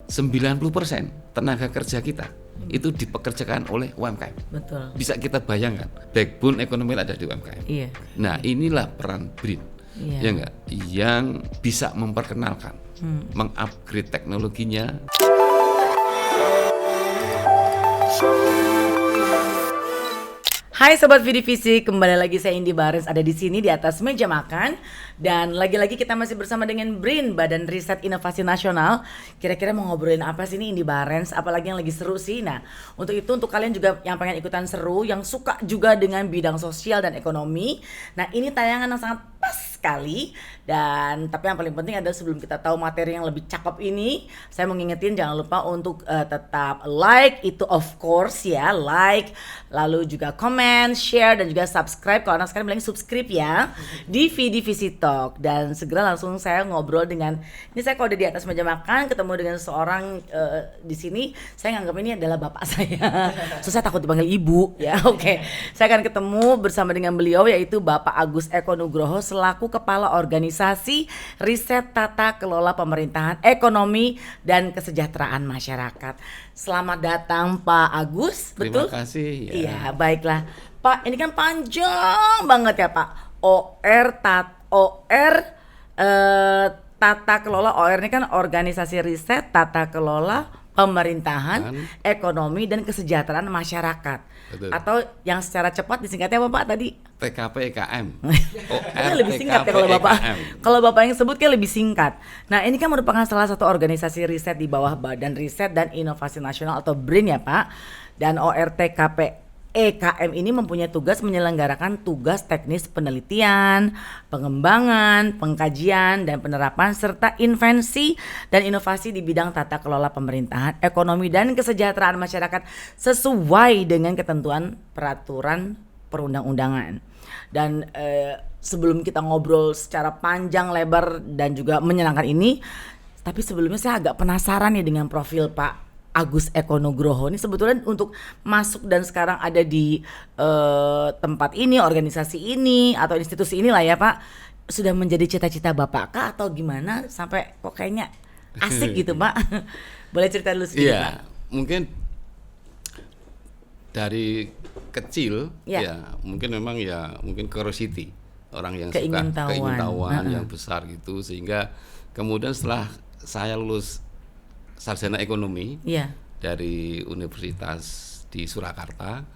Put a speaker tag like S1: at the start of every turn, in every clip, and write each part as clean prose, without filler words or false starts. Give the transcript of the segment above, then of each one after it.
S1: 90% tenaga kerja kita itu dipekerjakan oleh UMKM.
S2: Betul.
S1: Bisa kita bayangkan, backbone ekonomi ada di UMKM.
S2: Iya.
S1: Nah, inilah peran BRIN,
S2: Iya.
S1: ya enggak, yang bisa memperkenalkan, mengupgrade teknologinya.
S2: Hai Sobat Vidi Visi, kembali lagi saya Indi Barens ada di sini di atas meja makan. Dan lagi-lagi kita masih bersama dengan BRIN, Badan Riset Inovasi Nasional. Kira-kira mau ngobrolin apa sih nih Indi Barens, apalagi yang lagi seru sih. Nah, untuk itu untuk kalian juga yang pengen ikutan seru, yang suka juga dengan bidang sosial dan ekonomi. Nah, ini tayangan yang sangat pas sekali. Dan tapi yang paling penting adalah sebelum kita tahu materi yang lebih cakep ini, saya mau ngingetin jangan lupa untuk tetap like, itu of course ya, like, lalu juga comment, share, dan juga subscribe. Kalau anak sekarang bilang subscribe ya di Vidi Visi Talk. Dan segera langsung saya ngobrol dengan, ini saya kalau udah di atas meja makan ketemu dengan seorang di sini, saya nganggap ini adalah bapak saya. So saya takut dipanggil ibu ya. Oke. Saya akan ketemu bersama dengan beliau yaitu Bapak Agus Eko Nugroho selaku Kepala Organisasi Riset Tata Kelola Pemerintahan Ekonomi dan Kesejahteraan Masyarakat. Selamat datang Pak Agus.
S1: Terima
S2: Betul?
S1: kasih.
S2: Iya, baiklah. Pak, ini kan panjang banget ya Pak. Tata Kelola. OR ini kan Organisasi Riset Tata Kelola Pemerintahan Ekonomi dan Kesejahteraan Masyarakat.
S1: Betul.
S2: Atau yang secara cepat disingkatnya apa Pak tadi?
S1: TKPKM.
S2: Ini lebih singkat ya kalau Bapak. Kalau Bapak yang sebut kan lebih singkat. Nah, ini kan merupakan salah satu organisasi riset di bawah Badan Riset dan Inovasi Nasional atau BRIN ya Pak. Dan ORTKPEKM ini mempunyai tugas menyelenggarakan tugas teknis penelitian, pengembangan, pengkajian, dan penerapan serta invensi dan inovasi di bidang tata kelola pemerintahan, ekonomi, dan kesejahteraan masyarakat sesuai dengan ketentuan peraturan perundang-undangan. Dan sebelum kita ngobrol secara panjang lebar dan juga menyenangkan ini, tapi sebelumnya saya agak penasaran nih dengan profil Pak Agus Eko Nugroho. Ini sebetulnya untuk masuk dan sekarang ada di tempat ini, organisasi ini atau institusi inilah ya Pak, sudah menjadi cita-cita Bapak kah atau gimana sampai kok kayaknya asik gitu Pak? Boleh cerita dulu sedikit Pak?
S1: Iya, mungkin dari kecil ya mungkin memang ya mungkin curiosity, orang yang suka keingintahuan yang besar gitu, sehingga kemudian setelah saya lulus sarjana ekonomi dari Universitas di Surakarta,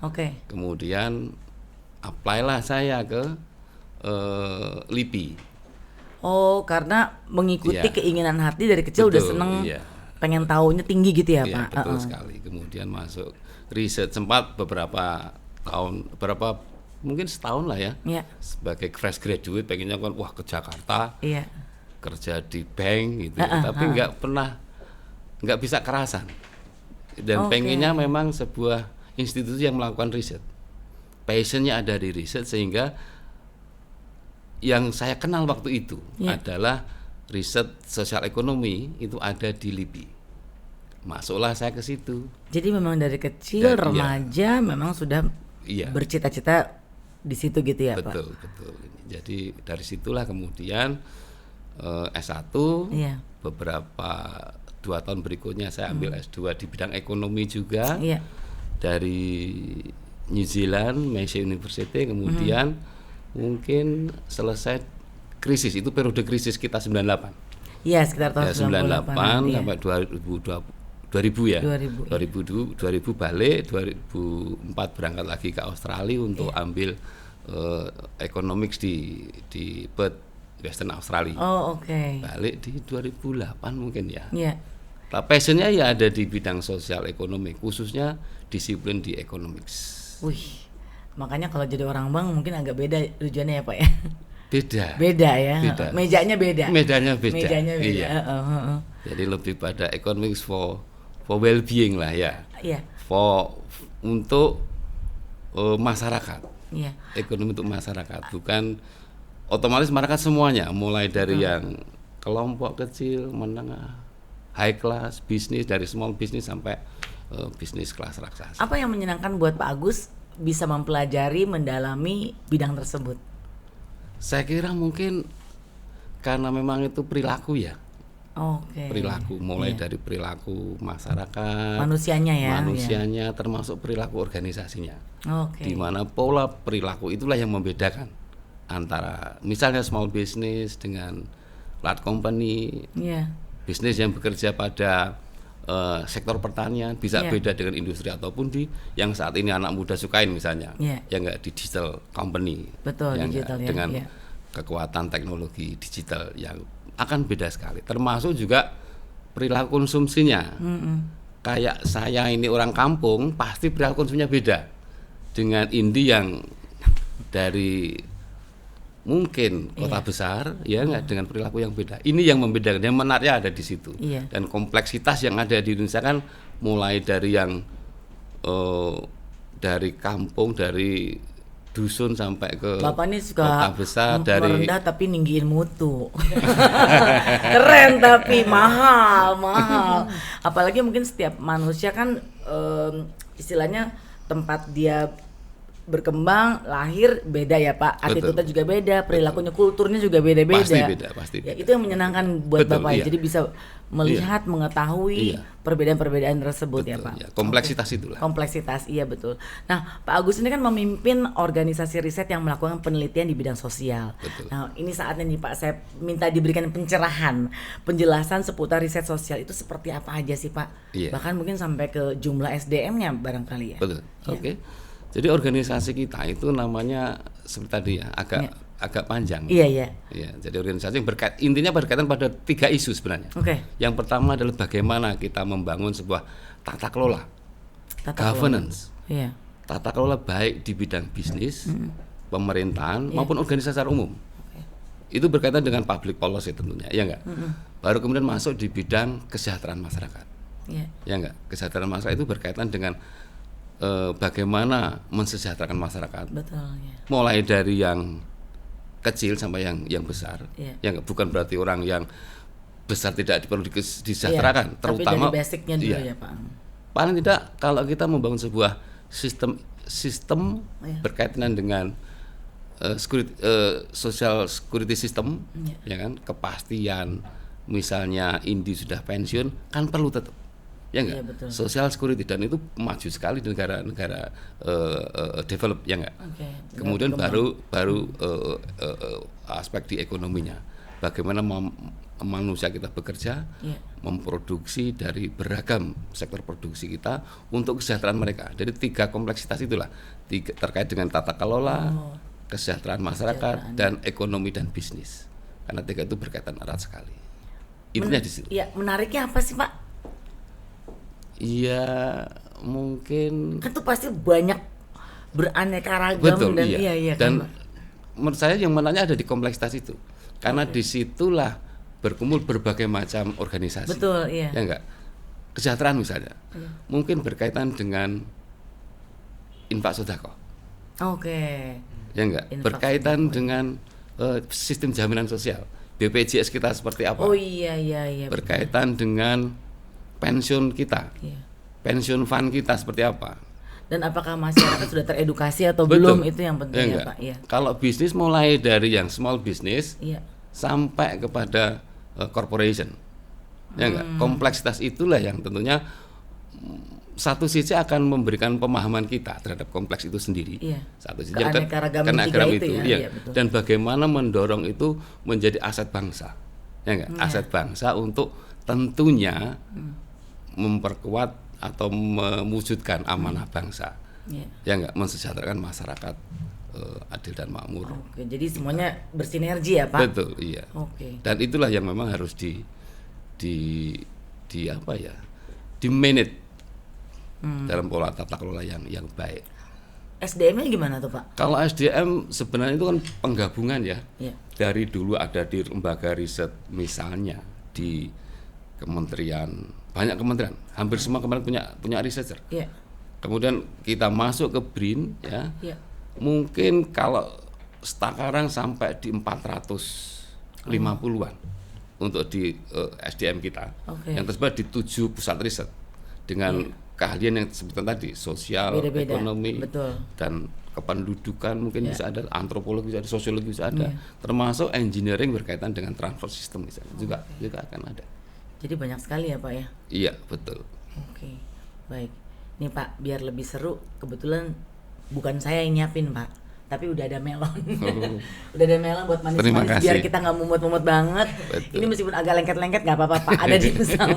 S1: kemudian apply lah saya ke LIPI.
S2: Oh, karena mengikuti keinginan hati dari kecil. Betul, udah seneng pengen tahunya tinggi gitu ya Pak?
S1: Betul sekali. Kemudian masuk riset, sempat beberapa tahun, mungkin setahun lah ya, sebagai fresh graduate pengennya kan wah ke Jakarta, kerja di bank gitu, tapi nggak bisa kerasan. Dan pengennya memang sebuah institusi yang melakukan riset, passionnya ada di riset, sehingga yang saya kenal waktu itu adalah riset sosial ekonomi itu ada di LIPI. Masuklah saya ke situ.
S2: Jadi memang dari kecil remaja memang sudah bercita-cita di situ gitu ya Pak?
S1: Betul. Jadi dari situlah kemudian S1, beberapa 2 tahun berikutnya saya ambil S2 di bidang ekonomi juga dari New Zealand, Massey University. Kemudian mungkin selesai krisis, itu periode krisis kita 98.
S2: Iya, sekitar tahun
S1: 98 sampai 2000 ya. 2000 balik, 2004 berangkat lagi ke Australia untuk ambil economics di Perth, Western Australia. Balik di 2008 mungkin ya. Passionnya ya ada di bidang sosial ekonomi, khususnya disiplin di economics.
S2: Wih, makanya kalau jadi orang bank mungkin agak beda tujuannya ya Pak ya?
S1: Beda
S2: ya. Medanya beda.
S1: Iya. Jadi lebih pada economics for well-being lah ya. Untuk masyarakat. Ekonomi untuk masyarakat, bukan otomatis masyarakat semuanya, mulai dari yang kelompok kecil, menengah, high class, bisnis, dari small business sampai bisnis kelas raksasa.
S2: Apa yang menyenangkan buat Pak Agus bisa mempelajari, mendalami bidang tersebut?
S1: Saya kira mungkin karena memang itu perilaku ya. perilaku, mulai dari perilaku masyarakat,
S2: manusianya
S1: termasuk perilaku organisasinya. Di mana pola perilaku itulah yang membedakan antara misalnya small business dengan large company, bisnis yang bekerja pada sektor pertanian bisa beda dengan industri ataupun di yang saat ini anak muda sukain misalnya, yang enggak di digital company,
S2: digital,
S1: dengan kekuatan teknologi digital yang akan beda sekali. Termasuk juga perilaku konsumsinya. Kayak saya ini orang kampung, pasti perilaku konsumsinya beda dengan indie yang dari mungkin kota besar ya nggak dengan perilaku yang beda. Ini yang membedakan, yang menariknya ada di situ. Dan kompleksitas yang ada di Indonesia kan mulai dari yang dari kampung, dari dusun sampai ke
S2: Bapak ini suka
S1: kota besar, dari
S2: merendah tapi ninggiin mutu. Keren tapi mahal. Apalagi mungkin setiap manusia kan istilahnya tempat dia berkembang, lahir beda ya Pak, attitude-nya juga beda, perilakunya, kulturnya juga beda-beda.
S1: Pasti beda.
S2: Ya, itu yang menyenangkan buat Bapak ya. Jadi bisa melihat, mengetahui perbedaan-perbedaan tersebut ya Pak.
S1: Kompleksitas itulah.
S2: Kompleksitas, iya betul. Nah, Pak Agus ini kan memimpin organisasi riset yang melakukan penelitian di bidang sosial. Nah, ini saatnya nih Pak, saya minta diberikan pencerahan, penjelasan seputar riset sosial itu seperti apa aja sih Pak? Bahkan mungkin sampai ke jumlah SDM-nya barangkali ya.
S1: Betul. Oke. Jadi organisasi kita itu namanya seperti tadi ya, agak panjang.
S2: Iya.
S1: Jadi organisasi yang intinya berkaitan pada 3 isu sebenarnya. Yang pertama adalah bagaimana kita membangun sebuah tata kelola, governance. Tata kelola baik di bidang bisnis, pemerintahan maupun organisasi secara umum. Itu berkaitan dengan public policy tentunya, ya enggak? Baru kemudian masuk di bidang kesejahteraan masyarakat. Ya enggak? Kesejahteraan masyarakat itu berkaitan dengan bagaimana mensejahterakan masyarakat. Mulai dari yang kecil sampai yang besar. Yang bukan berarti orang yang besar tidak perlu disejahterakan, terutama
S2: tapi dari basicnya dulu ya Pak.
S1: Paling tidak kalau kita membangun sebuah sistem berkaitan dengan social security system, ya kan, kepastian misalnya Indi sudah pensiun kan perlu tetap. Ya enggak, social security, dan itu maju sekali di negara-negara develop, ya enggak. Kemudian baru aspek di ekonominya, bagaimana manusia kita bekerja, memproduksi dari beragam sektor produksi kita untuk kesejahteraan mereka. Jadi 3 kompleksitas itulah, terkait dengan tata kelola, kesejahteraan masyarakat, dan ekonomi dan bisnis. Karena 3 itu berkaitan erat sekali. Intinya di situ.
S2: Ya, menariknya apa sih Pak?
S1: Iya, mungkin
S2: kan tuh pasti banyak beraneka ragam.
S1: Dan menurut saya yang menariknya ada di kompleksitas itu, karena disitulah berkumpul berbagai macam organisasi. Ya enggak, kesejahteraan misalnya, mungkin berkaitan dengan infak sedekah. Ya enggak, berkaitan dengan sistem jaminan sosial, BPJS kita seperti apa. Berkaitan dengan pensiun kita, pensiun fund kita seperti apa,
S2: dan apakah masyarakat sudah teredukasi atau belum, itu yang penting ya Pak.
S1: Kalau bisnis mulai dari yang small business sampai kepada corporation, ya enggak, kompleksitas itulah yang tentunya satu sisi akan memberikan pemahaman kita terhadap kompleks itu sendiri, satu sisi keanekaragaman itu, dan bagaimana mendorong itu menjadi aset bangsa, ya enggak, aset bangsa untuk tentunya memperkuat atau mewujudkan amanah bangsa, ya enggak, mensejahterakan masyarakat adil dan makmur.
S2: Jadi semuanya bersinergi ya Pak.
S1: Betul, iya. Dan itulah yang memang harus di manage dalam pola tata kelola yang baik.
S2: SDM-nya gimana tuh Pak?
S1: Kalau SDM sebenarnya itu kan penggabungan ya. Dari dulu ada di lembaga riset misalnya di kementerian, banyak kementerian, hampir semua kementerian punya researcher. Kemudian kita masuk ke BRIN ya. Mungkin kalau sekarang sampai di 450-an untuk di SDM kita. Yang tersebar di 7 pusat riset dengan keahlian yang disebutkan tadi, sosial, ekonomi, dan kependudukan, mungkin bisa ada antropologi, bisa ada sosiologi, bisa ada, termasuk engineering berkaitan dengan transport system misalnya juga akan ada.
S2: Jadi banyak sekali ya Pak ya?
S1: Iya, betul.
S2: Oke, baik. Nih Pak, biar lebih seru, kebetulan bukan saya yang nyiapin Pak, tapi udah ada melon. Udah ada melon buat manis-manis biar kita nggak mumut-mumut banget. Betul. Ini meskipun agak lengket-lengket nggak apa-apa Pak, ada dimsum.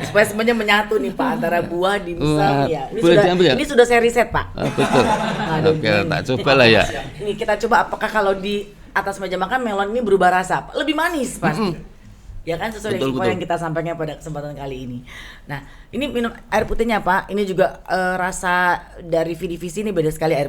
S2: Supaya semuanya menyatu nih Pak antara buah dimsum ya. Ini sudah saya riset Pak.
S1: Betul. Oke, tak coba lah ya.
S2: Ini kita coba apakah kalau di atas meja makan melon ini berubah rasa, lebih manis pasti. Ya kan, sesuai dengan yang kita sampaikan pada kesempatan kali ini. Nah, ini minum air putihnya Pak. Ini juga rasa dari Vidivisi ini beda sekali air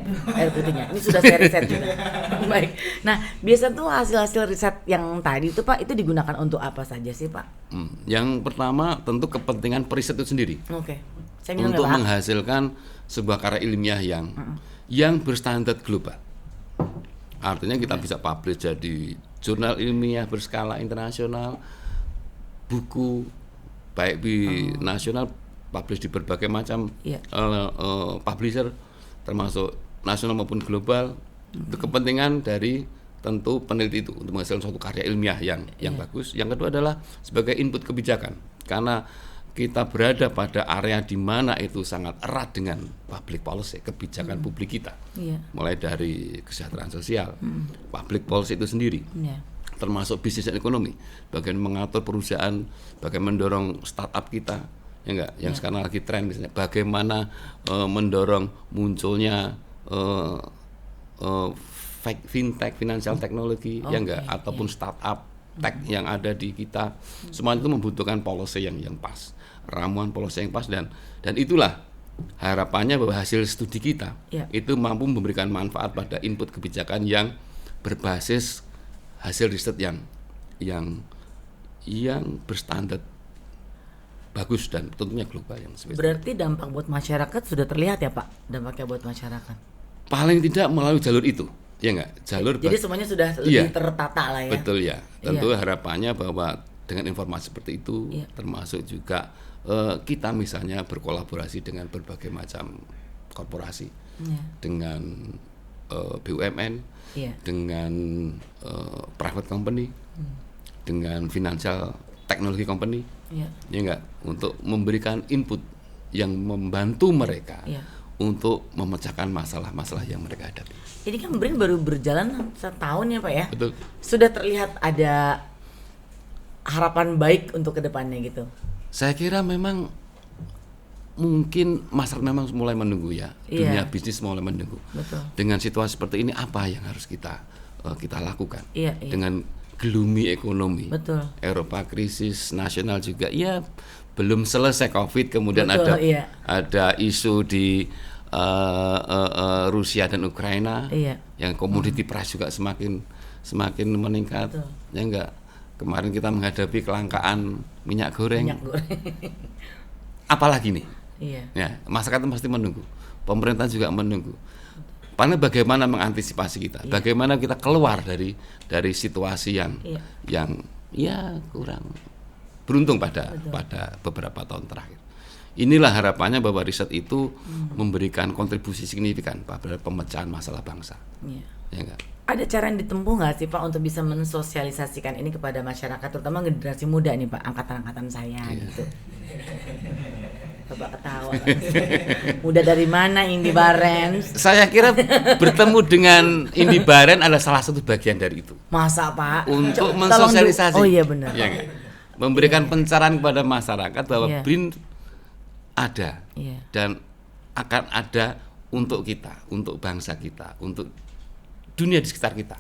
S2: putihnya. Ini sudah saya riset juga. Baik. Nah, biasa tuh hasil riset yang tadi itu Pak, itu digunakan untuk apa saja sih Pak?
S1: Yang pertama tentu kepentingan periset itu sendiri.
S2: Oke.
S1: Untuk menghasilkan sebuah karya ilmiah yang berstandar global. Artinya kita bisa publish jadi jurnal ilmiah berskala internasional, buku baik di nasional, publish di berbagai macam publisher termasuk nasional maupun global. Itu kepentingan dari tentu peneliti itu untuk menghasilkan suatu karya ilmiah yang bagus. Yang kedua adalah sebagai input kebijakan, karena kita berada pada area di mana itu sangat erat dengan public policy, kebijakan publik kita, mulai dari kesejahteraan sosial, public policy itu sendiri, termasuk bisnis dan ekonomi, bagaimana mengatur perusahaan, bagaimana mendorong startup kita, yang sekarang lagi tren misalnya, bagaimana mendorong munculnya fintech, financial technology, ataupun startup tech yang ada di kita. Semua itu membutuhkan policy yang pas, ramuan policy yang pas, dan itulah harapannya bahwa hasil studi kita itu mampu memberikan manfaat pada input kebijakan yang berbasis hasil riset yang berstandar bagus dan tentunya global yang spesifik.
S2: Berarti dampak buat masyarakat sudah terlihat ya Pak, dampaknya buat masyarakat?
S1: Paling tidak melalui jalur itu, ya enggak? Jadi
S2: semuanya sudah lebih tertata lah ya?
S1: Betul ya, tentu harapannya bahwa dengan informasi seperti itu, termasuk juga kita misalnya berkolaborasi dengan berbagai macam korporasi, dengan BUMN, dengan private company, dengan financial technology company, ya enggak, untuk memberikan input yang membantu mereka untuk memecahkan masalah-masalah yang mereka hadapi.
S2: Ini kan BRIN baru berjalan setahun ya Pak ya?
S1: Betul.
S2: Sudah terlihat ada harapan baik untuk kedepannya gitu?
S1: Saya kira memang mungkin masyarakat memang mulai menunggu ya, dunia bisnis mulai menunggu.
S2: Betul.
S1: Dengan situasi seperti ini apa yang harus kita lakukan? Dengan gloomy ekonomi, Eropa krisis, nasional juga, belum selesai COVID, kemudian ada isu di Rusia dan Ukraina, yang komoditi price juga semakin meningkat, ya enggak. Kemarin kita menghadapi kelangkaan minyak goreng. Apalagi nih? Ya, masyarakat pasti menunggu, pemerintah juga menunggu. Paling bagaimana mengantisipasi kita, bagaimana kita keluar dari situasi yang kurang beruntung pada beberapa tahun terakhir. Inilah harapannya bahwa riset itu memberikan kontribusi signifikan pada pemecahan masalah bangsa. Ya enggak?
S2: Ada cara yang ditempuh nggak sih Pak untuk bisa mensosialisasikan ini kepada masyarakat, terutama generasi muda nih Pak, angkatan saya gitu. Bapak ketawa. Muda dari mana Indi Barens?
S1: Saya kira bertemu dengan Indi Barens adalah salah satu bagian dari itu.
S2: Masa Pak?
S1: Untuk mensosialisasi.
S2: Oh iya benar.
S1: Ya, memberikan pencerahan kepada masyarakat bahwa BRIN ada dan akan ada untuk kita, untuk bangsa kita, untuk dunia di sekitar kita.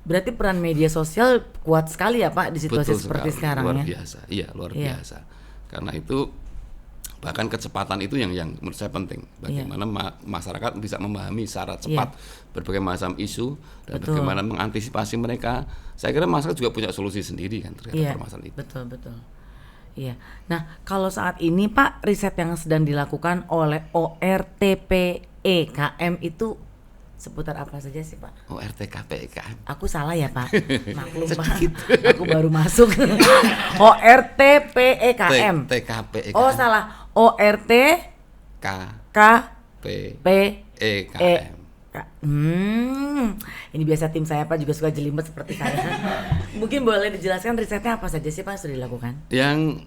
S2: Berarti peran media sosial kuat sekali ya Pak di situasi seperti sekarang
S1: luar biasa. Iya, luar biasa. Karena itu bahkan kecepatan itu yang menurut saya penting. Bagaimana masyarakat bisa memahami secara cepat berbagai macam isu dan bagaimana mengantisipasi mereka. Saya kira masyarakat juga punya solusi sendiri kan terhadap permasalahan itu.
S2: Betul. Iya. Nah, kalau saat ini Pak, riset yang sedang dilakukan oleh ORTPEKM itu seputar apa saja sih Pak?
S1: ORTKPEKM.
S2: Aku salah ya Pak? Maklum Pak. Aku baru masuk. ORTPEKM.
S1: TKPEKM.
S2: Oh salah. ORTKPEKM. Ini biasa tim saya Pak juga suka jelimet seperti saya. Mungkin boleh dijelaskan risetnya apa saja sih Pak sudah dilakukan?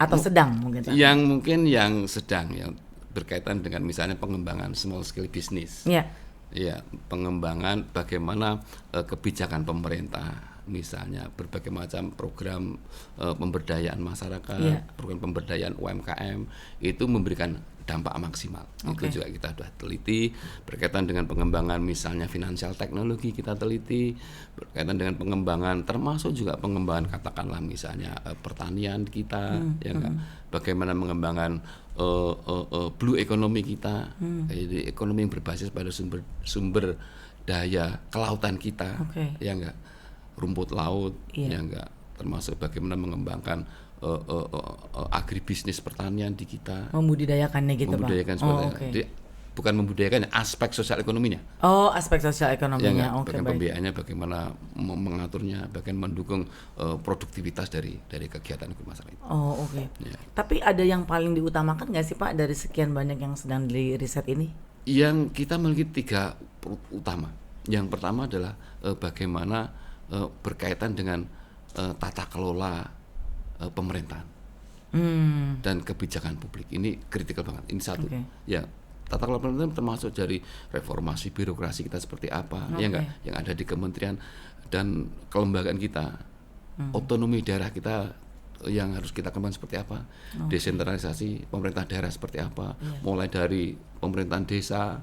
S2: Atau sedang mungkin?
S1: Yang sedang yang berkaitan dengan misalnya pengembangan small scale business. Ya, pengembangan bagaimana kebijakan pemerintah, misalnya berbagai macam program pemberdayaan masyarakat, program pemberdayaan UMKM itu memberikan dampak maksimal. Itu juga kita sudah teliti berkaitan dengan pengembangan misalnya finansial teknologi kita teliti, berkaitan dengan pengembangan termasuk juga pengembangan katakanlah misalnya pertanian kita, bagaimana mengembangkan blue economy kita, jadi ekonomi yang berbasis pada sumber daya kelautan kita, ya enggak, rumput laut, ya enggak, termasuk bagaimana mengembangkan agribisnis pertanian di kita,
S2: membudidayakannya gitu
S1: Pak. Jadi, bukan membudidayakannya, aspek sosial ekonominya.
S2: Aspek sosial ekonominya.
S1: Bagian pembiayaannya, bagaimana mengaturnya, bagian mendukung produktivitas dari kegiatan masyarakat itu.
S2: Tapi ada yang paling diutamakan nggak sih Pak dari sekian banyak yang sedang di riset ini?
S1: Yang kita memiliki 3 utama. Yang pertama adalah bagaimana berkaitan dengan tata kelola pemerintahan dan kebijakan publik. Ini kritikal banget. Ini satu. Ya, tata kelola pemerintahan termasuk dari reformasi birokrasi kita seperti apa, ya enggak, yang ada di kementerian dan kelembagaan kita, otonomi daerah kita yang harus kita kembangkan seperti apa, desentralisasi pemerintah daerah seperti apa, mulai dari pemerintahan desa,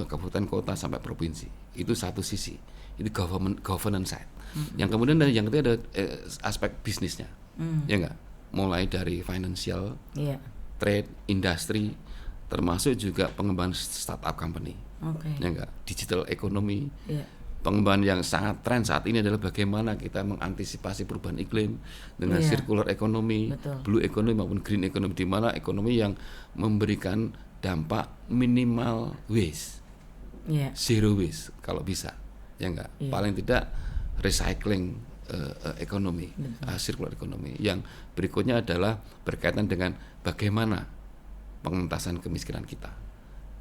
S1: kabupaten kota sampai provinsi. Itu satu sisi. Itu governance side. Yang kemudian yang ketiga ada aspek bisnisnya, ya enggak, mulai dari financial, trade, industri, termasuk juga pengembangan startup company, ya enggak, digital economy. Pengembangan yang sangat tren saat ini adalah bagaimana kita mengantisipasi perubahan iklim dengan circular economy, blue economy maupun green economy, di mana ekonomi yang memberikan dampak minimal waste, zero waste kalau bisa, ya enggak, paling tidak recycling ekonomi, circular ekonomi. Yang berikutnya adalah berkaitan dengan bagaimana pengentasan kemiskinan kita,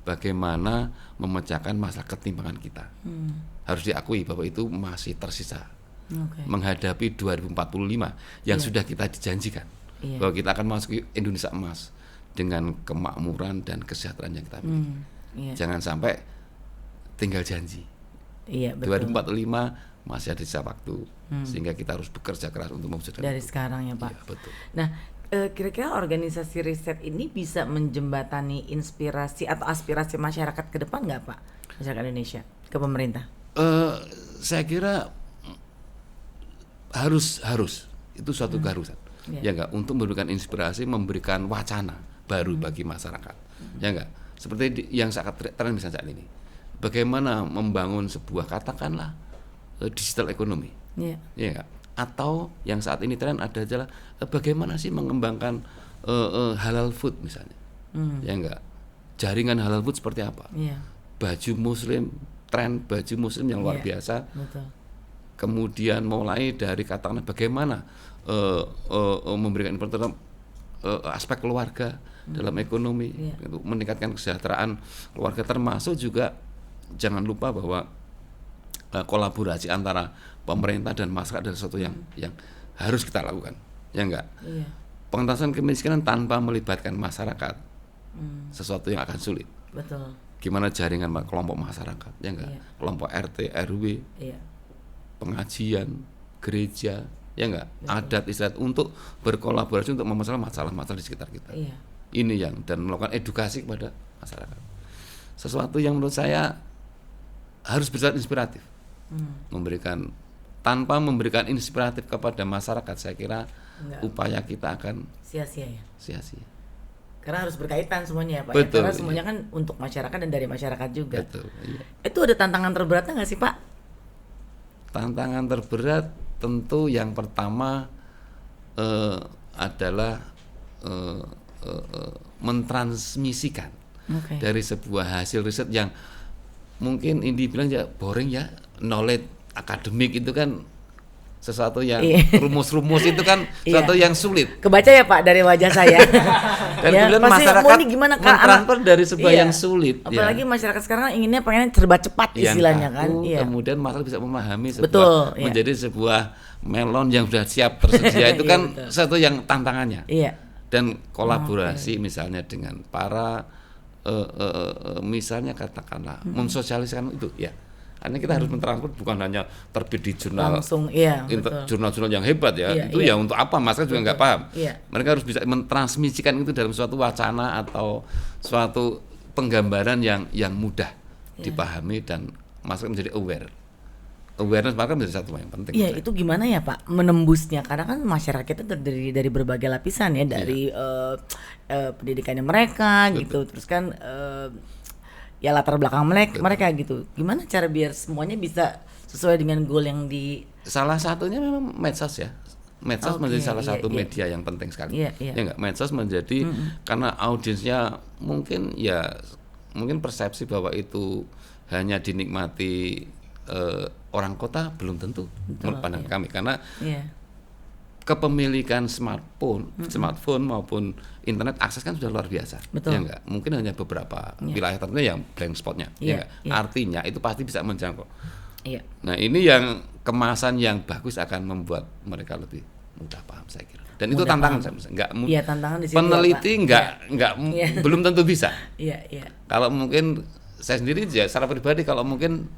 S1: bagaimana memecahkan masalah ketimpangan kita. Harus diakui bahwa itu masih tersisa menghadapi 2045 yang sudah kita dijanjikan bahwa kita akan masuk Indonesia emas dengan kemakmuran dan kesejahteraan yang kita miliki. Jangan sampai tinggal janji. 2045 masih ada sisa waktu, sehingga kita harus bekerja keras untuk mewujudkan
S2: dari sekarang ya Pak.
S1: Ya, betul.
S2: Nah, kira-kira organisasi riset ini bisa menjembatani inspirasi atau aspirasi masyarakat ke depan nggak Pak, masyarakat Indonesia ke pemerintah?
S1: Saya kira harus itu suatu keharusan, ya nggak, untuk memberikan inspirasi, memberikan wacana baru bagi masyarakat, ya nggak, seperti yang sangat tren misalnya saat ini, bagaimana membangun sebuah katakanlah digital ekonomi, ya nggak, atau yang saat ini tren adalah bagaimana sih mengembangkan halal food misalnya, ya nggak, jaringan halal food seperti apa, baju muslim, tren baju muslim yang luar biasa.
S2: Betul.
S1: Kemudian mulai dari katakanlah bagaimana memberikan informasi aspek keluarga dalam ekonomi, untuk meningkatkan kesejahteraan keluarga, termasuk juga jangan lupa bahwa kolaborasi antara pemerintah dan masyarakat adalah sesuatu yang harus kita lakukan, ya enggak? Pengentasan kemiskinan tanpa melibatkan masyarakat sesuatu yang akan sulit.
S2: Betul.
S1: Gimana jaringan kelompok masyarakat, ya enggak? Kelompok RT, RW, pengajian, gereja, ya enggak? Adat istiadat untuk berkolaborasi untuk masalah-masalah di sekitar kita. Ini yang, dan melakukan edukasi kepada masyarakat. Sesuatu yang menurut saya harus bersifat inspiratif. Memberikan, tanpa memberikan inspiratif kepada masyarakat, saya kira upaya kita akan
S2: sia-sia ya.
S1: Sia-sia.
S2: Karena harus berkaitan semuanya ya Pak.
S1: Betul,
S2: Karena semuanya kan untuk masyarakat dan dari masyarakat juga.
S1: Betul. Iya.
S2: Itu ada tantangan terberatnya nggak sih Pak?
S1: Tantangan terberat tentu yang pertama adalah mentransmisikan dari sebuah hasil riset yang mungkin Indi bilang ya boring ya, knowledge akademik itu kan sesuatu yang rumus-rumus itu kan sesuatu yang sulit.
S2: Kebaca ya Pak dari wajah saya.
S1: Dan kemudian masyarakat mentransfer dari sebuah yang sulit.
S2: Apalagi masyarakat sekarang inginnya pengen serba cepat istilahnya kan.
S1: Kemudian masyarakat bisa memahami sebuah menjadi sebuah melon yang sudah siap tersedia itu kan sesuatu yang tantangannya. Dan kolaborasi misalnya dengan para misalnya katakanlah mensosialisasikan itu ya. Karena kita harus mentransfer bukan hanya terbit di jurnal
S2: langsung,
S1: jurnal-jurnal yang hebat ya. Itu ya untuk apa masyarakat juga nggak paham. Mereka harus bisa mentransmisikan itu dalam suatu wacana atau suatu penggambaran yang mudah dipahami dan masyarakat menjadi awareness maka menjadi satu yang penting.
S2: Iya, itu gimana ya Pak menembusnya? Karena kan masyarakat itu terdiri dari berbagai lapisan ya, dari pendidikannya mereka gitu, terus kan ya latar belakang mereka gitu. Gimana cara biar semuanya bisa sesuai dengan goal yang
S1: salah satunya memang medsos ya. Medsos menjadi salah satu media yang penting sekali. Ya enggak, medsos menjadi karena audiensnya mungkin persepsi bahwa itu hanya dinikmati orang kota belum tentu menurut pandangan kami karena kepemilikan smartphone maupun internet akses kan sudah luar biasa. Ya enggak, mungkin hanya beberapa wilayah tertentu yang blank spotnya. Artinya itu pasti bisa menjangkau. Nah ini yang kemasan yang bagus akan membuat mereka lebih mudah paham saya kira. Dan itu tantangan saya
S2: tantangan di situ
S1: peneliti belum tentu bisa. Kalau mungkin saya sendiri secara pribadi kalau mungkin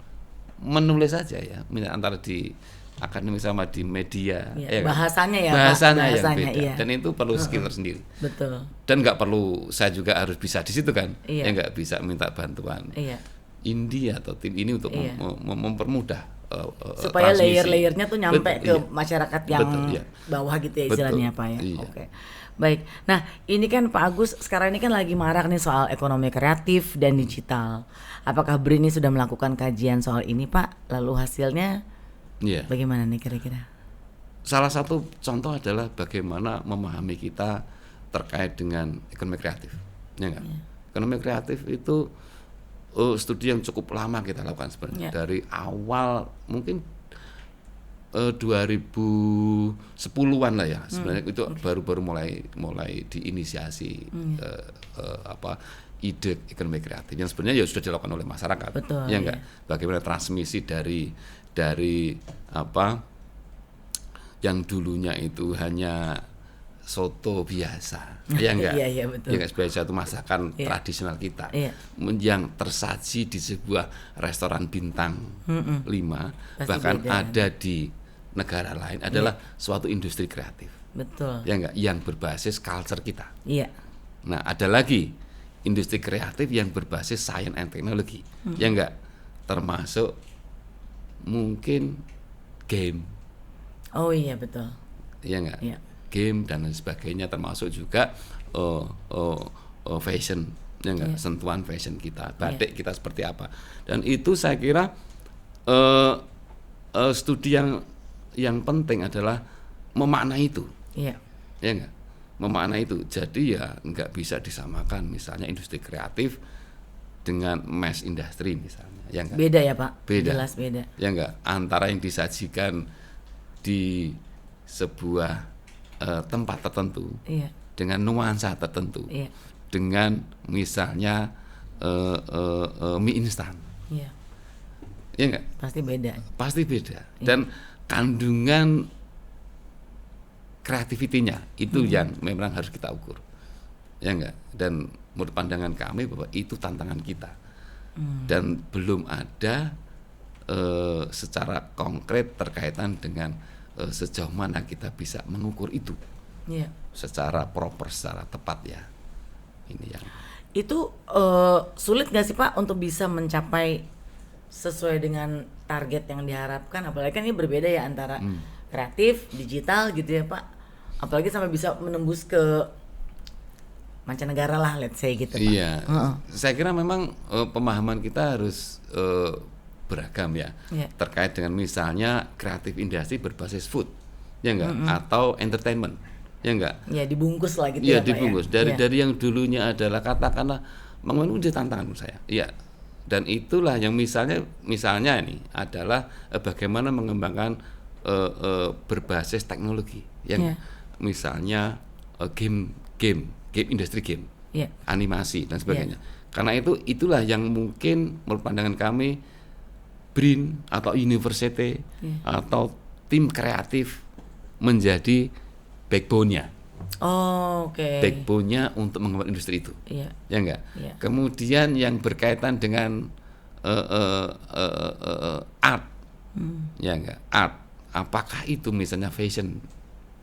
S1: menulis saja ya antara di akademik sama di media
S2: bahasanya
S1: yang beda dan itu perlu skill tersendiri. Dan nggak perlu saya juga harus bisa di situ kan nggak bisa minta bantuan Indi atau tim ini untuk mempermudah
S2: supaya layer-layernya tuh nyampe ke masyarakat yang bawah gitu ya istilahnya Pak ya. Oke. Baik, nah ini kan Pak Agus sekarang ini kan lagi marak nih soal ekonomi kreatif dan digital. Apakah BRIN ini sudah melakukan kajian soal ini Pak? Lalu hasilnya bagaimana nih kira-kira?
S1: Salah satu contoh adalah bagaimana memahami kita terkait dengan ekonomi kreatif. Ekonomi kreatif itu studi yang cukup lama kita lakukan sebenarnya dari awal mungkin 2010-an lah ya sebenarnya itu baru mulai diinisiasi ide ekonomi kreatif yang sebenarnya sudah dilakukan oleh masyarakat. Enggak bagaimana transmisi dari yang dulunya itu hanya soto biasa enggak sebagai satu masakan tradisional kita yang tersaji di sebuah restoran bintang 5 bahkan ada di negara lain adalah suatu industri kreatif yang berbasis culture kita. Nah ada lagi industri kreatif yang berbasis science and technology enggak termasuk mungkin game game dan lain sebagainya termasuk juga fashion sentuhan fashion kita batik kita seperti apa dan itu saya kira studi yang penting adalah memaknai itu memaknai itu jadi ya nggak bisa disamakan misalnya industri kreatif dengan mass industry misalnya
S2: beda ya Pak
S1: jelas beda antara yang disajikan di sebuah tempat tertentu dengan nuansa tertentu dengan misalnya mie instan enggak pasti beda dan kandungan kreativitinya itu yang memang harus kita ukur enggak dan menurut pandangan kami bahwa itu tantangan kita dan belum ada secara konkret terkaitan dengan sejauh mana kita bisa mengukur itu secara proper, secara tepat ya. Ini yang
S2: itu sulit nggak sih Pak untuk bisa mencapai sesuai dengan target yang diharapkan? Apalagi kan ini berbeda ya antara kreatif, digital gitu ya Pak. Apalagi sampai bisa menembus ke mancanegara lah, let's say gitu Pak.
S1: Iya, saya kira memang pemahaman kita harus beragam ya terkait dengan misalnya kreatif industri berbasis food ya enggak atau entertainment ya enggak
S2: dibungkus lah gitu
S1: dibungkus dari yang dulunya adalah katakanlah mengenai tantangan menurut saya dan itulah yang misalnya ini adalah bagaimana mengembangkan berbasis teknologi yang misalnya game industri game, animasi dan sebagainya. Karena itulah yang mungkin menurut pandangan kami BRIN atau university atau tim kreatif menjadi backbone-nya. Backbone-nya untuk mengembangkan industri itu. Ya enggak? Kemudian yang berkaitan dengan art. Ya enggak? Art. Apakah itu misalnya fashion,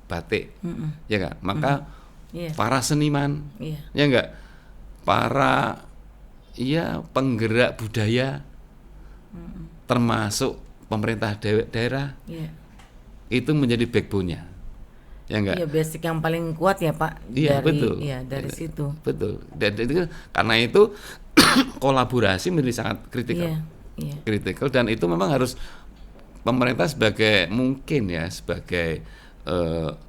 S1: batik. Ya enggak? Maka para seniman, ya enggak? Para penggerak budaya, termasuk pemerintah daerah, itu menjadi backbone-nya, ya enggak?
S2: Iya, basic yang paling kuat ya Pak.
S1: Iya, betul.
S2: Iya, dari situ.
S1: Betul. Dan itu karena itu kolaborasi menjadi sangat kritikal. Kritikal, dan itu memang harus pemerintah sebagai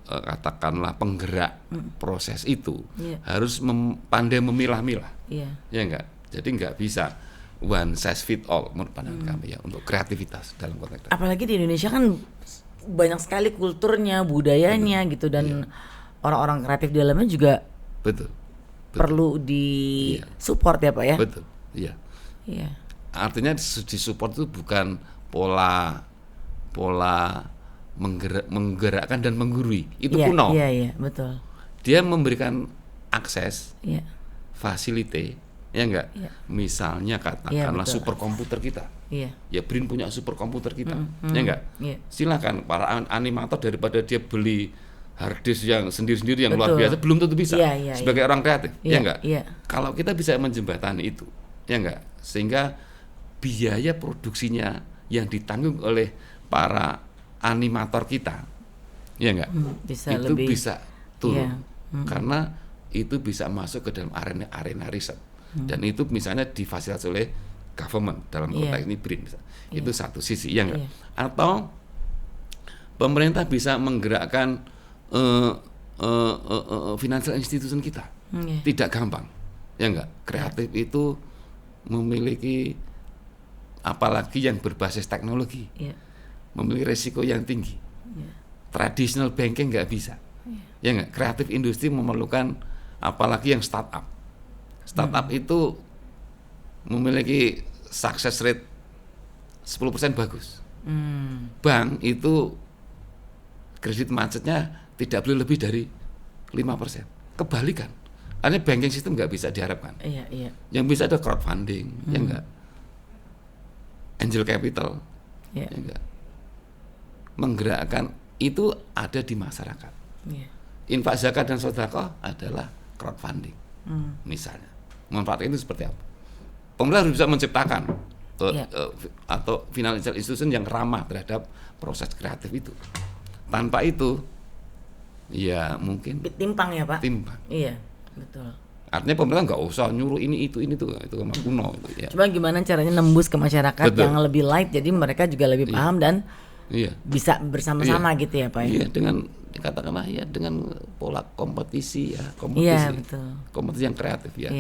S1: katakanlah penggerak proses itu harus pandai memilah-milah, ya enggak? Jadi enggak bisa one size fit all menurut pandangan kami ya untuk kreativitas dalam konteks.
S2: Apalagi di Indonesia kan banyak sekali kulturnya, budayanya gitu, dan orang-orang kreatif di dalamnya juga perlu di support ya Pak ya.
S1: Betul. Iya. Artinya di support itu bukan pola menggerakkan dan menggurui. Itu kuno.
S2: Iya, betul.
S1: Dia memberikan akses, fasilite, ya enggak? Misalnya katakanlah superkomputer kita. Ya BRIN punya superkomputer kita. Ya enggak? Silakan para animator, daripada dia beli hard disk yang sendiri-sendiri yang luar biasa, belum tentu bisa sebagai orang kreatif, ya enggak? Kalau kita bisa menjembatani itu, ya enggak? Sehingga biaya produksinya yang ditanggung oleh para animator kita, ya enggak? Bisa turun. Karena itu bisa masuk ke dalam arena riset. Dan itu misalnya difasilitasi oleh government dalam konteks ini BRIN. Itu satu sisi, ya enggak? Atau pemerintah bisa menggerakkan financial institution kita. Tidak gampang, ya enggak? Kreatif itu memiliki, apalagi yang berbasis teknologi, memiliki resiko yang tinggi. Traditional banking nggak bisa, ya enggak? Kreatif industri memerlukan, apalagi yang startup itu memiliki success rate 10% bagus. Bank itu kredit macetnya tidak boleh lebih dari 5%. Kebalikan, artinya banking system nggak bisa diharapkan. Yang bisa ada crowdfunding, ya enggak? Angel capital, ya enggak? Menggerakkan itu ada di masyarakat. Infak zakat dan sedekah adalah crowdfunding, misalnya. Manfaatnya itu seperti apa? Pemerintah harus bisa menciptakan atau financial institution yang ramah terhadap proses kreatif itu. Tanpa itu, ya mungkin
S2: timpang ya Pak.
S1: Timpang.
S2: Iya, betul.
S1: Artinya pemerintah nggak usah nyuruh ini itu sama kuno. Ya.
S2: Cuma gimana caranya nembus ke masyarakat yang lebih light, jadi mereka juga lebih paham dan bisa bersama-sama gitu ya Pak.
S1: Iya, dengan katakanlah dengan pola kompetisi ya, kompetisi yang kreatif ya.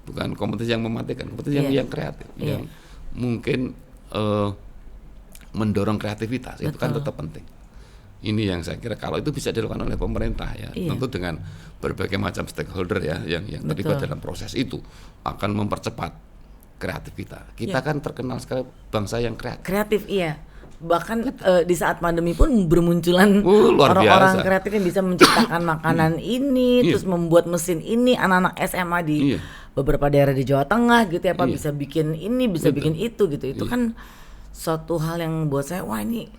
S1: Bukan kompetisi yang mematikan, kompetisi yang kreatif, yang mungkin mendorong kreativitas. Itu kan tetap penting. Ini yang saya kira kalau itu bisa dilakukan oleh pemerintah ya, tentu dengan berbagai macam stakeholder ya yang terlibat dalam proses itu akan mempercepat kreativitas. Kita kan terkenal sekali bangsa yang kreatif.
S2: Bahkan di saat pandemi pun bermunculan orang-orang kreatif yang bisa menciptakan makanan ini, terus membuat mesin ini, anak-anak SMA di beberapa daerah di Jawa Tengah gitu ya Pak, bisa bikin ini, bisa bikin itu gitu. Itu kan suatu hal yang buat saya, wah ini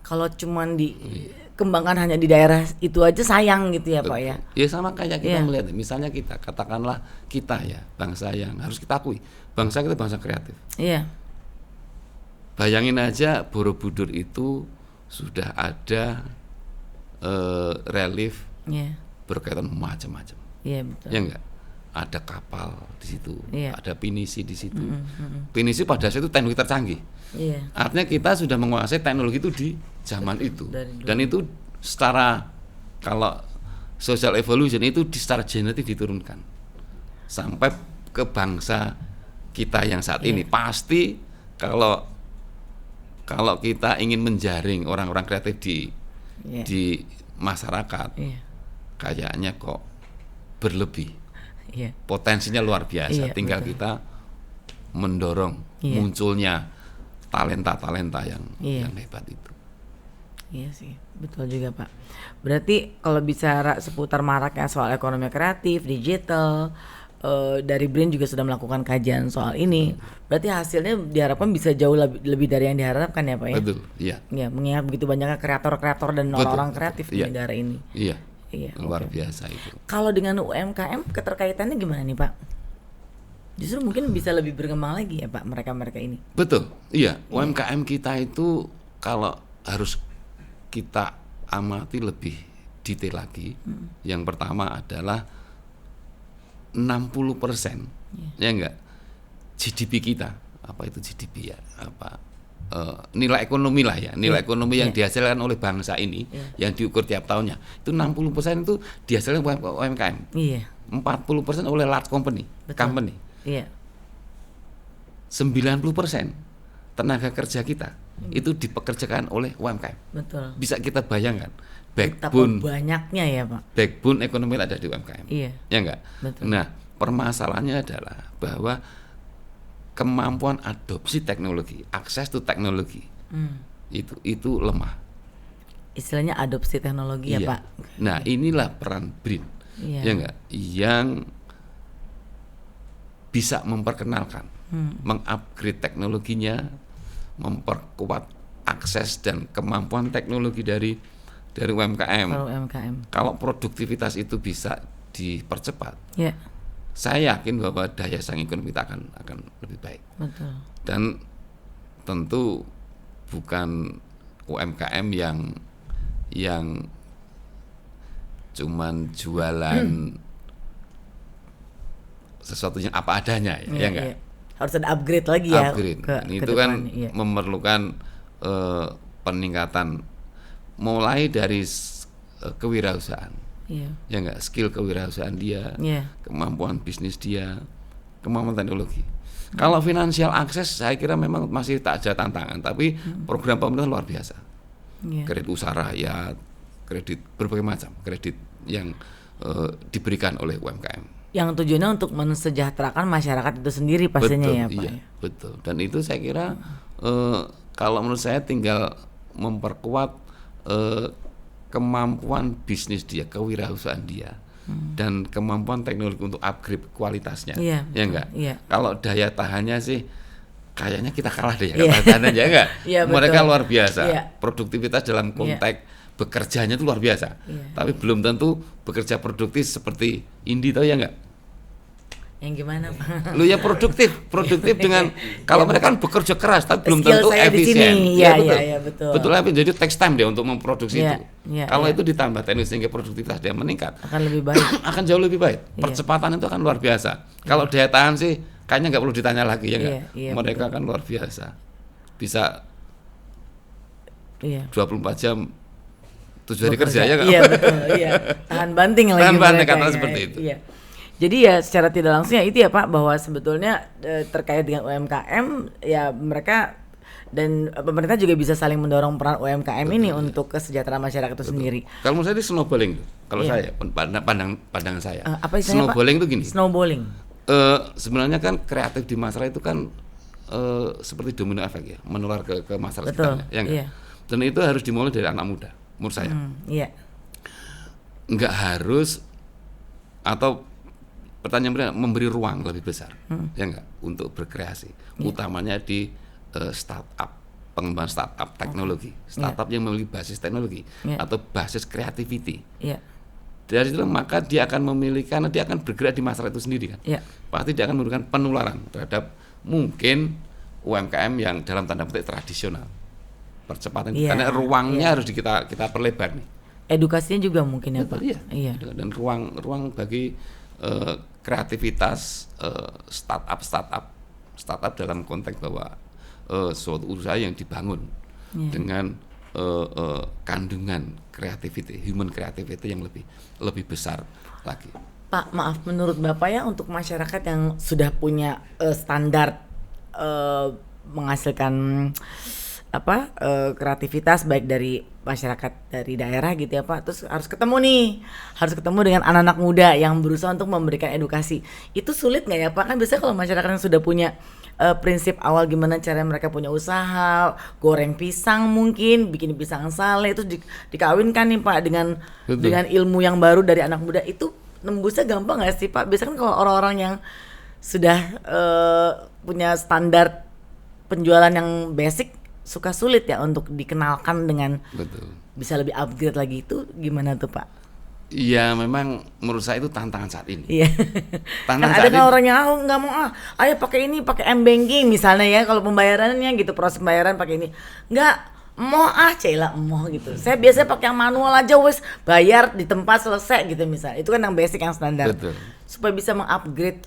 S2: kalau cuman dikembangkan hanya di daerah itu aja sayang gitu ya Pak ya.
S1: Ya sama kayak kita melihat, misalnya kita katakanlah kita ya bangsa yang harus kita akui, bangsa kita bangsa kreatif. Bayangin aja Borobudur itu sudah ada relief berkaitan macam-macam.
S2: Betul.
S1: Ya enggak? Ada kapal di situ, ada pinisi di situ. Pinisi pada saat itu teknologi tercanggih. Artinya kita sudah menguasai teknologi itu di zaman itu. Dan itu secara, kalau social evolution itu secara genetik diturunkan sampai ke bangsa kita yang saat ini. Pasti kalau kalau kita ingin menjaring orang-orang kreatif di masyarakat, kayaknya kok berlebih, potensinya luar biasa. Tinggal kita mendorong munculnya talenta-talenta yang hebat itu.
S2: Iya sih, betul juga Pak. Berarti kalau bicara seputar maraknya soal ekonomi kreatif, digital, dari BRIN juga sudah melakukan kajian soal ini. Berarti hasilnya diharapkan bisa jauh lebih dari yang diharapkan ya Pak ya?
S1: Betul, iya.
S2: Ya, mengingat begitu banyaknya kreator-kreator dan orang-orang kreatif di negara ini.
S1: Iya, luar biasa itu.
S2: Kalau dengan UMKM keterkaitannya gimana nih Pak? Justru mungkin bisa lebih berkembang lagi ya Pak mereka-mereka ini.
S1: Betul, iya. UMKM kita itu kalau harus kita amati lebih detail lagi. Yang pertama adalah 60% ya enggak GDP kita, apa itu GDP ya, apa nilai ekonomi lah ya, nilai ekonomi yang dihasilkan oleh bangsa ini yang diukur tiap tahunnya itu 60% itu dihasilkan UMKM. 40% oleh large company. 90% tenaga kerja kita itu dipekerjakan oleh UMKM.
S2: Betul.
S1: Bisa kita bayangkan
S2: backbone banyaknya ya Pak.
S1: Backbone ekonomi ada di UMKM. Ya enggak?
S2: Betul.
S1: Nah, permasalahannya adalah bahwa kemampuan adopsi teknologi, akses to teknologi itu lemah.
S2: Istilahnya adopsi teknologi ya Pak.
S1: Nah, inilah peran BRIN. Ya enggak? Yang bisa memperkenalkan, mengupgrade teknologinya, memperkuat akses dan kemampuan teknologi dari UMKM. Kalau produktivitas itu bisa dipercepat, saya yakin bahwa daya saing ekonomi kita akan lebih baik.
S2: Betul.
S1: Dan tentu bukan UMKM yang cuman jualan sesuatu yang apa adanya, ya enggak?
S2: Harus ada upgrade lagi ya.
S1: Itu kan memerlukan peningkatan mulai dari kewirausahaan, ya enggak, skill kewirausahaan dia, kemampuan bisnis dia, kemampuan teknologi. Kalau financial access saya kira memang masih tak ada tantangan, tapi program pemerintah luar biasa. Kredit usaha rakyat, kredit berbagai macam kredit yang diberikan oleh UMKM.
S2: Yang tujuannya untuk mensejahterakan masyarakat itu sendiri pastinya.
S1: Betul,
S2: ya Pak.
S1: Iya, betul. Dan itu saya kira kalau menurut saya tinggal memperkuat kemampuan bisnis dia, kewirausahaan dia, dan kemampuan teknologi untuk upgrade kualitasnya, ya enggak? Kalau daya tahannya sih kayaknya kita kalah deh, daya tahannya ya enggak? Mereka luar biasa, produktivitas dalam konteks bekerjanya itu luar biasa, tapi belum tentu bekerja produktif seperti Indi, tahu ya enggak?
S2: Yang gimana Pak?
S1: Lu ya produktif dengan kalau mereka kan bekerja keras tapi belum tentu efisien.
S2: Betul.
S1: Betul, jadi takes time dia untuk memproduksi itu. Kalau itu ditambah teknik sehingga produktivitas dia meningkat,
S2: akan lebih baik.
S1: Akan jauh lebih baik. Percepatan itu akan luar biasa. Kalau daya tahan sih kayaknya nggak perlu ditanya lagi ya enggak. Mereka kan luar biasa. Bisa 24 jam 7 hari kerja ya enggak?
S2: Iya betul, tahan banting lagi.
S1: Tahan banting kata seperti itu.
S2: Jadi ya secara tidak langsung ya itu ya Pak, bahwa sebetulnya terkait dengan UMKM ya mereka dan pemerintah juga bisa saling mendorong peran UMKM ini untuk kesejahteraan masyarakat itu sendiri.
S1: Kalau menurut saya itu snowballing. Kalau saya pandangan saya.
S2: Apa istilahnya
S1: snowballing
S2: Pak?
S1: Itu gini.
S2: Snowballing.
S1: Sebenarnya kan kreatif di masyarakat itu kan seperti domino efek ya, menular ke masyarakat sekitarnya, ya enggak? Dan itu harus dimulai dari anak muda menurut saya. Enggak harus atau pertanyaan memberi ruang lebih besar, ya enggak, untuk berkreasi, utamanya di startup, pengembangan startup teknologi, startup yang memiliki basis teknologi atau basis creativity. Dari situ maka dia akan memiliki, karena dia akan bergerak di masyarakat itu sendiri kan, pasti dia akan memberikan penularan terhadap mungkin UMKM yang dalam tanda petik tradisional, percepatan karena ruangnya harus kita perlebar nih.
S2: Edukasinya juga mungkin ya Pak.
S1: Dan ruang bagi kreativitas startup dalam konteks bahwa suatu usaha yang dibangun dengan kandungan creativity, human creativity yang lebih besar lagi.
S2: Pak, maaf, menurut Bapak ya, untuk masyarakat yang sudah punya standar menghasilkan kreativitas baik dari masyarakat dari daerah gitu ya Pak. Terus harus ketemu dengan anak-anak muda yang berusaha untuk memberikan edukasi. Itu sulit nggak ya Pak? Kan biasanya kalau masyarakat yang sudah punya prinsip awal gimana cara mereka punya usaha, goreng pisang mungkin, bikin pisang sale itu dikawinkan nih Pak dengan ilmu yang baru dari anak muda, itu nembusnya gampang nggak sih Pak? Biasanya kan kalau orang-orang yang sudah punya standar penjualan yang basic suka sulit ya untuk dikenalkan dengan bisa lebih upgrade lagi, itu gimana tuh Pak?
S1: Iya, memang menurut saya itu tantangan saat ini.
S2: Iya. Tantangan kan ada kan orang yang nggak mau ayo pakai ini, pakai m-banking misalnya ya, kalau pembayarannya gitu, proses pembayaran pakai ini, nggak mau Cela mau gitu. Saya biasanya pakai yang manual aja, wes bayar di tempat selesai gitu misalnya. Itu kan yang basic, yang standar.
S1: Betul.
S2: Supaya bisa mengupgrade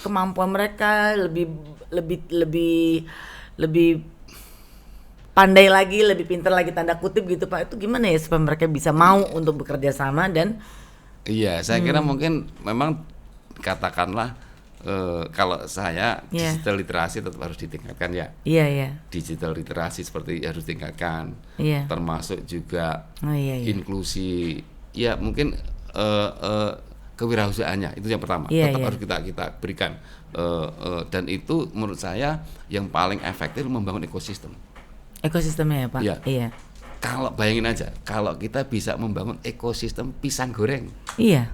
S2: kemampuan mereka lebih pandai lagi, lebih pintar lagi tanda kutip gitu Pak. Itu gimana ya supaya mereka bisa mau untuk bekerja sama dan
S1: iya, saya kira mungkin memang katakanlah kalau saya digital literasi tetap harus ditingkatkan ya.
S2: Iya.
S1: Digital literasi seperti harus ditingkatkan. Termasuk juga inklusi. Ya mungkin kewirausahaannya itu yang pertama. Tetap harus kita berikan. Dan itu menurut saya yang paling efektif membangun ekosistem.
S2: Ekosistemnya ya Pak? Iya.
S1: Kalau bayangin aja, kalau kita bisa membangun ekosistem pisang goreng.
S2: Iya.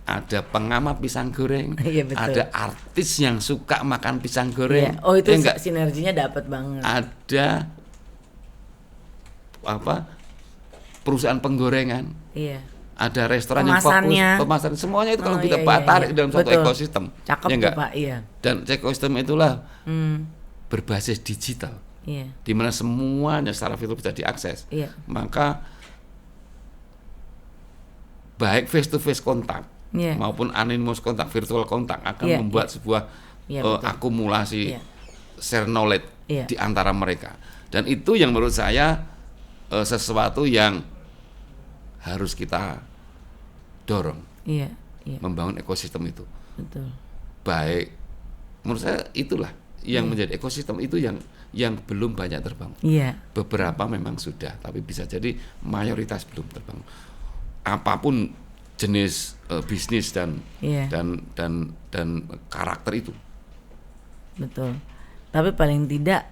S1: Ada pengamat pisang goreng,
S2: betul.
S1: ada artis yang suka makan pisang goreng.
S2: Iya. Oh itu sinerginya dapat banget.
S1: Ada perusahaan penggorengan.
S2: Iya.
S1: Ada restoran yang fokus pemasaran, semuanya itu kalau kita tarik dalam satu ekosistem.
S2: Cakep
S1: ya
S2: tuh Pak, iya.
S1: Dan ekosistem itulah berbasis digital. Di mana semuanya secara virtual bisa diakses. Maka baik face to face kontak maupun anonymous kontak, virtual kontak akan membuat sebuah akumulasi share knowledge di antara mereka. Dan itu yang menurut saya sesuatu yang harus kita dorong. Membangun ekosistem itu.
S2: Betul.
S1: Baik, menurut saya itulah yang menjadi ekosistem itu yang belum banyak terbangun. Beberapa memang sudah, tapi bisa jadi mayoritas belum terbangun. Apapun jenis bisnis dan karakter itu.
S2: Betul. Tapi paling tidak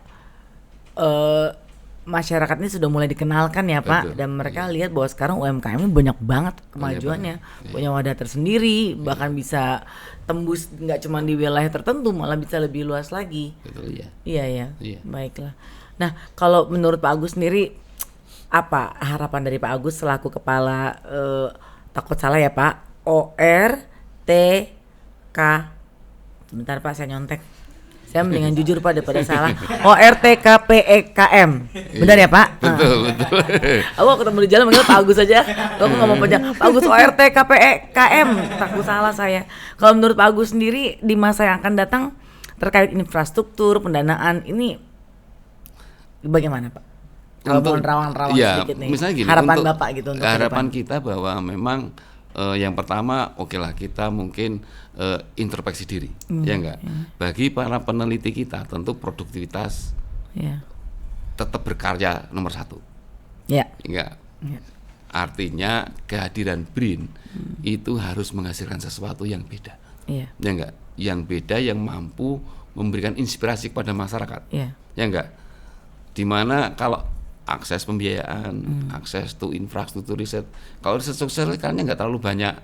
S2: masyarakat ini sudah mulai dikenalkan ya Pak. Betul. Dan mereka lihat bahwa sekarang UMKM ini banyak banget kemajuannya, punya wadah tersendiri, bahkan bisa tembus nggak cuma di wilayah tertentu, malah bisa lebih luas lagi.
S1: Betul ya.
S2: Iya. Baiklah. Nah, kalau menurut Pak Agus sendiri, apa harapan dari Pak Agus selaku kepala takut salah ya Pak, ORTK. Bentar Pak, saya nyontek. Saya mendingan jujur Pak daripada salah. ORTKPEKM. Benar ya Pak?
S1: Betul.
S2: Aku ketemu di jalan manggil Pak Agus aja. Aku ngomong panjang. Pak Agus ORTKPEKM. Takut salah saya. Kalau menurut Pak Agus sendiri di masa yang akan datang terkait infrastruktur, pendanaan ini bagaimana Pak? Kalau mau nerawang-nerawang sedikit nih.
S1: Misalnya gini,
S2: harapan Bapak gitu untuk
S1: harapan kita bahwa memang yang pertama lah kita mungkin introspeksi diri, ya enggak. Bagi para peneliti kita tentu produktivitas tetap berkarya nomor 1. Enggak. Artinya kehadiran BRIN itu harus menghasilkan sesuatu yang beda, ya enggak. Yang beda yang mampu memberikan inspirasi kepada masyarakat, ya enggak. Dimana kalau akses pembiayaan, akses to infrastruktur riset. Kalau riset sosial karena nggak terlalu banyak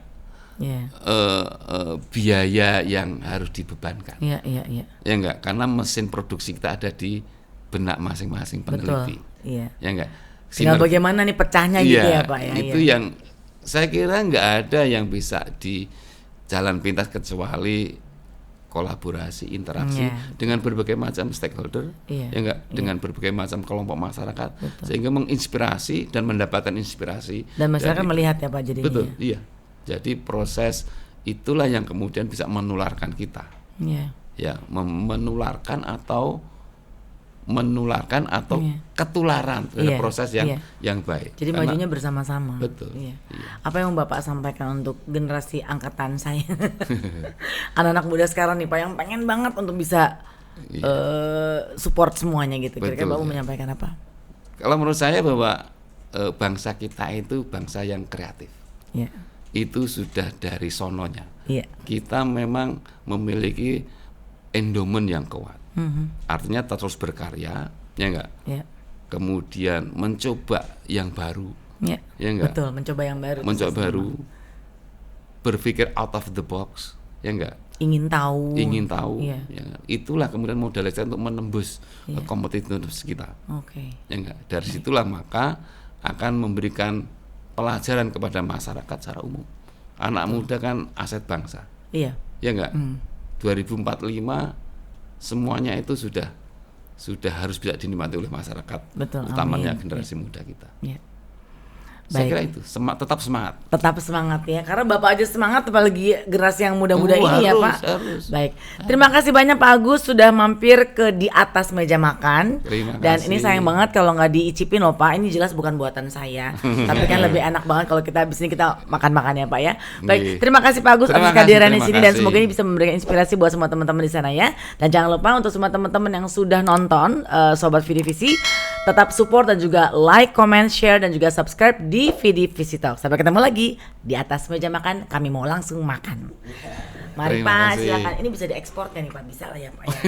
S1: biaya yang harus dibebankan. Ya enggak, karena mesin produksi kita ada di benak masing-masing peneliti. Ya enggak.
S2: Tinggal bagaimana nih pecahnya gitu ya Pak ya.
S1: Itu yang saya kira nggak ada yang bisa di jalan pintas kecuali kolaborasi, interaksi dengan berbagai macam stakeholder, dengan berbagai macam kelompok masyarakat, sehingga menginspirasi dan mendapatkan inspirasi.
S2: Dan masyarakat melihat ya Pak jadinya.
S1: Betul, iya. Jadi proses itulah yang kemudian bisa menularkan kita, menularkan ketularan terhadap proses yang baik.
S2: Jadi majunya bersama-sama.
S1: Betul.
S2: Apa yang Bapak sampaikan untuk generasi angkatan saya, anak-anak muda sekarang nih Pak, yang pengen banget untuk bisa support semuanya gitu. Kira-kira Bapak menyampaikan apa?
S1: Kalau menurut saya bahwa bangsa kita itu bangsa yang kreatif.
S2: Yeah.
S1: Itu sudah dari sononya.
S2: Yeah.
S1: Kita memang memiliki endowment yang kuat. Artinya terus berkarya, ya enggak?
S2: Yeah.
S1: Kemudian mencoba yang baru.
S2: Ya enggak? Betul, mencoba yang baru.
S1: Mencoba baru. Berpikir out of the box, ya enggak?
S2: Ingin tahu.
S1: Ya. Itulah kemudian modalitas untuk menembus kompetitivitas kita. Ya enggak? Dari situlah maka akan memberikan pelajaran kepada masyarakat secara umum. Anak muda kan aset bangsa.
S2: Iya.
S1: Ya enggak? 2045 semuanya itu sudah harus bisa dinikmati oleh masyarakat.
S2: Betul,
S1: utamanya generasi muda kita.
S2: Ya.
S1: Saya kira itu tetap semangat.
S2: Tetap semangat ya, karena Bapak aja semangat, apalagi generasi yang muda-muda ini ya Pak.
S1: Harus.
S2: Baik, terima kasih banyak Pak Agus sudah mampir ke Di Atas Meja Makan.
S1: Terima
S2: Dan
S1: kasih.
S2: ini sayang banget kalau nggak diicipin loh Pak. Ini jelas bukan buatan saya, tapi kan lebih enak banget kalau kita abis ini kita makan-makan ya Pak ya. Baik, terima kasih Pak Agus atas kehadiran di sini dan semoga ini bisa memberikan inspirasi buat semua teman-teman di sana ya. Dan jangan lupa untuk semua teman-teman yang sudah nonton Sobat Vidivisi, tetap support dan juga like, comment, share dan juga subscribe di Vidivisi Talk. Sampai ketemu lagi di Atas Meja Makan. Kami mau langsung makan. Mari Pak, silakan. Ini bisa diekspor kan nih Pak? Bisa lah ya Pak ya.